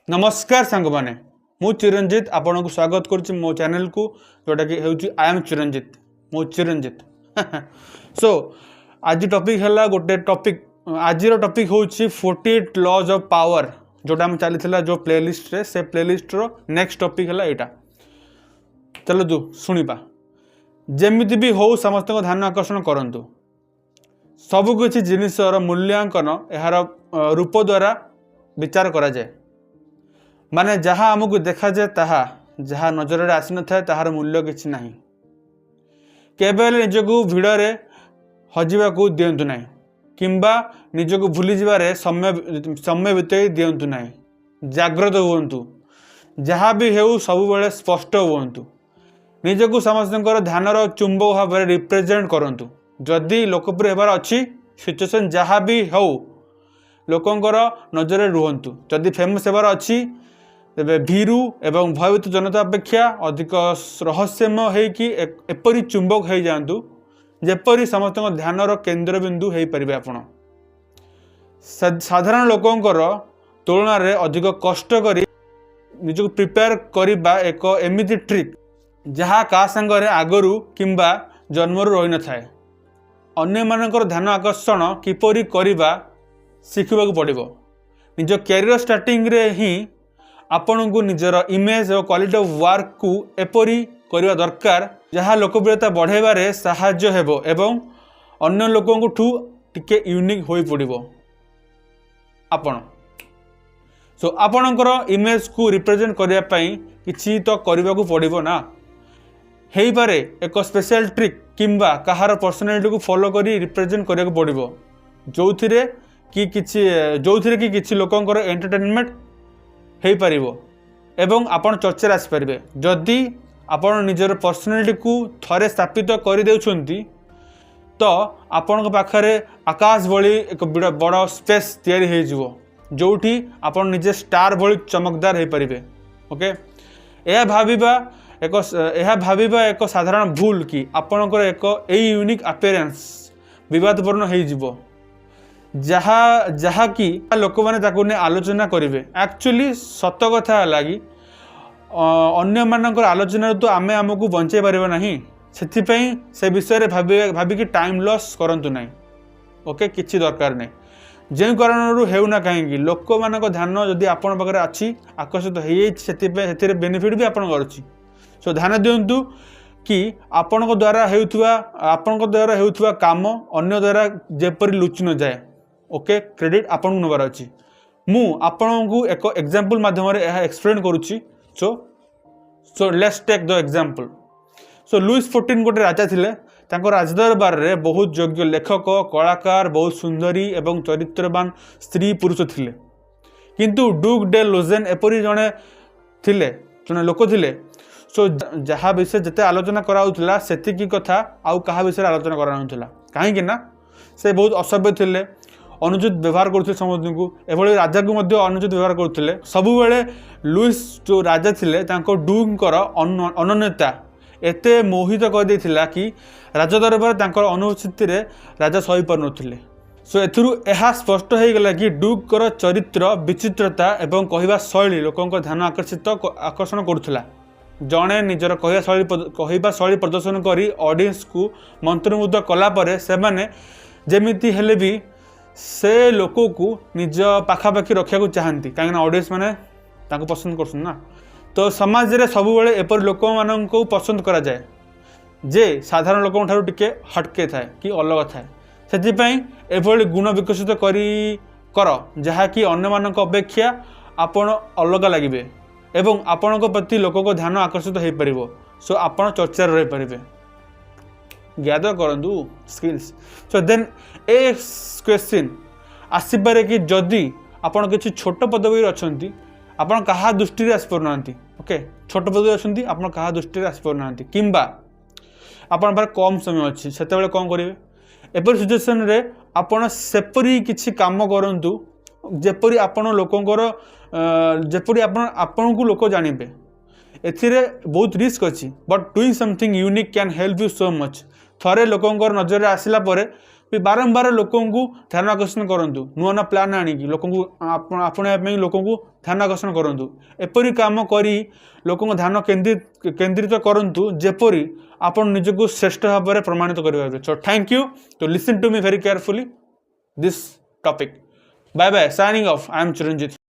नमस्कार सांग मैंने मु चिरंजीत आपन को स्वागत करुच्ची मो चैनल को जोटा कि हूँ आई एम चिरंजीत मो चिरंजीत सो आज टॉपिक है गोटे टॉपिक आज टॉपिक हूँ 48 लॉज ऑफ पावर जोटा हम चली जो प्लेलिस्ट रे से प्लेलिस्ट रो नेक्स्ट टॉपिक है यहाँ चलो तू शुणा जमी भी हो समस्त ध्यान आकर्षण करूँ सबकि जिनसर मूल्यांकन यार रूप द्वारा विचार करा जाए माने जहाँ आमको देखा जाए ताहा जहाँ नजर में आसी न ताहार मूल्य किसी ना केवल निजक भिड़ हजिबा को दिंतु ना किंबा निजक भूली जारे समय बिताई दिंतु ना जाग्रत हुंतु जहाँ भी हो सब बेले स्पष्ट हुंतु निजक समस्त ध्यानर चुंबक भाव में रिप्रेजेंट करूँ जदि लोकप्रिय होबार अच्छी सिचुएसन जहाँ भी हो लोकंकर नजर रुहतु जदि फेमस होबार अच्छी तेरे भीरु एवं भयभीत जनता अपेक्षा अधिक रहस्यमय होपरी चुंबक हो जातु जेपरी समस्त ध्यानर केन्द्रबिंदु हो पारे आपण साधारण लोकंकर तुलन में अधिक कष्ट करी निजको प्रिपेयर करने एक एमिति ट्रिक जहाँ का सांगरे आगरू किंबा जन्मरू रही न थाए अन्य मानकर ध्यान आकर्षण किपरि करिबा शिखिबा पड़िबो निज कैरियर स्टार्टिंग रे ही आपण को निजर इमेज और क्वालिटी ऑफ वर्क को एपरी करने दरकार जहाँ लोकप्रियता बढ़ाइबारे साहाय्य हेबो एवं अन्य लोकों ठू टिके यूनिक होई पड़िबो आपण सो आपणकर इमेज को रिप्रेजेंट करने पई किछि तो करबा को पड़िबो ना हेई पारे एक स्पेशल ट्रिक किंबा कहार पर्सनालिटी को फॉलो करी रिप्रेजेंट करने को पड़िबो जोथिरे कि किछि लोकंकर एंटरटेनमेंट हो पार एवं आपण चर्चा आसपारे जदि आपण निजर पर्सनालिटी को थरे स्थापित कर देउछंती तो आपण पाखरे आकाश भली एक बड़ स्पेस तैयारी हो जिवो जोठी आपण निजे स्टार भली चमकदार हो पारे ओके यह भाविबा एक साधारण भूल कि आपणकर एक यूनिक अपीयरेंस विवादपूर्ण हो जिवो जहा कि लोक मैंने आलोचना करेंगे एक्चुअली सत कथा लगी अन्य मानकर आलोचना तो आमे आमको बंचाई पारिबा नहीं से विषय भाविकी टाइम लॉस करंतु नहीं ओके किछि दरकार नहीं जो कारण हेउना कहीं लोक मान ध्यान जदि आपण पाखे अच्छी आकर्षित हो बेनिफिट भी आपण करुच्ची सो ध्यान दिंतु कि आपण द्वारा हेउथुवा काम अन्य द्वारा जेपरी लुचि न जाए ओके क्रेडिट आपन नबार अच्छी मु आपन को एक एग्जांपल माध्यम एक्सप्लेन करुच्ची so let's take the example so Louis 14 गोटे राजा थिले तांको राजदरबार रे बहुत योग्य लेखक कलाकार बहुत सुंदरी एवं चरित्रवान स्त्री पुरुष थिले किंतु डूक डे लोजेन एपरी जने लोक थिले सो जहाँ विषय जिते आलोचना कराउथला सेतिकी कथा आउ कहा विषय आलोचना कराउथला काहे कि ना से बहुत असभ्य थिले अनुचित व्यवहार करते समस्त को एभली राजा को मध्य अनुचित व्यवहार करते सबुबले लुइस जो राजा थिले तांको डूंकर अनन्यता एते मोहित कर देथिला कि राजा दरबार तांकर अनुपस्थिति रे राजा सही पार नथिले सो एथुरु एहा स्पष्ट हो गला कि डूकर चरित्र विचित्रता एवं कहवा शैली लोकंक ध्यान आकर्षण करुथला जड़े निजर कहवा शैली प्रदर्शन करी ऑडियंस को मंत्रमुग्ध कला परे से माने जेमिति हेले भी से लोक को निज पाखापाखि रखा चाहती कहीं ऑडियंस मैंने पसंद कर ना तो समाज रे सब बेले एपरी लोक मान पसंद करा जाए जे साधारण लोक टे हटके थाए कि अलग थाए से गुण विकसित कर जहाँकि अन्य मानक अपेक्षा आपण अलग लगे एवं आपण प्रति लोक को ध्यान आकर्षित हो पार सो आपण चर्चा रही पारे गैदर करूँ स्किल्स सो देन ए क्वेश्चन आसपे कि जदि आपण किसी छोट पदवी अच्छा आपण कहा दृष्टि आसी पारना ओके छोट पदवी अच्छा आपण कहा दृष्टि आसी पारना किंबा आपण पारे कम समय अच्छी से कौन करेंगे एपरी सिचुएसन रे आपण सेपरी किछि काम करंतु जेपरी आपण लोकंकर जेपरी आपण को लोक जानिबे एथिरे बहुत रिस्क अच्छी but doing something unique can help you so much थरे लोकंकर नजर आसिला परे बारंबार लोक ध्यान आकर्षण करूँ नुआ नुआ प्लान आणिकी लोक आपणाई लोक ध्यान आकर्षण करूँ एपरी काम करी लोक ध्यान केन्द्रित करूँ जेपरी आपण निजक श्रेष्ठ भाव में प्रमाणित करेंगे। So thank you to listen to me very carefully this topic. Bye bye, signing off. I am Chiranjit.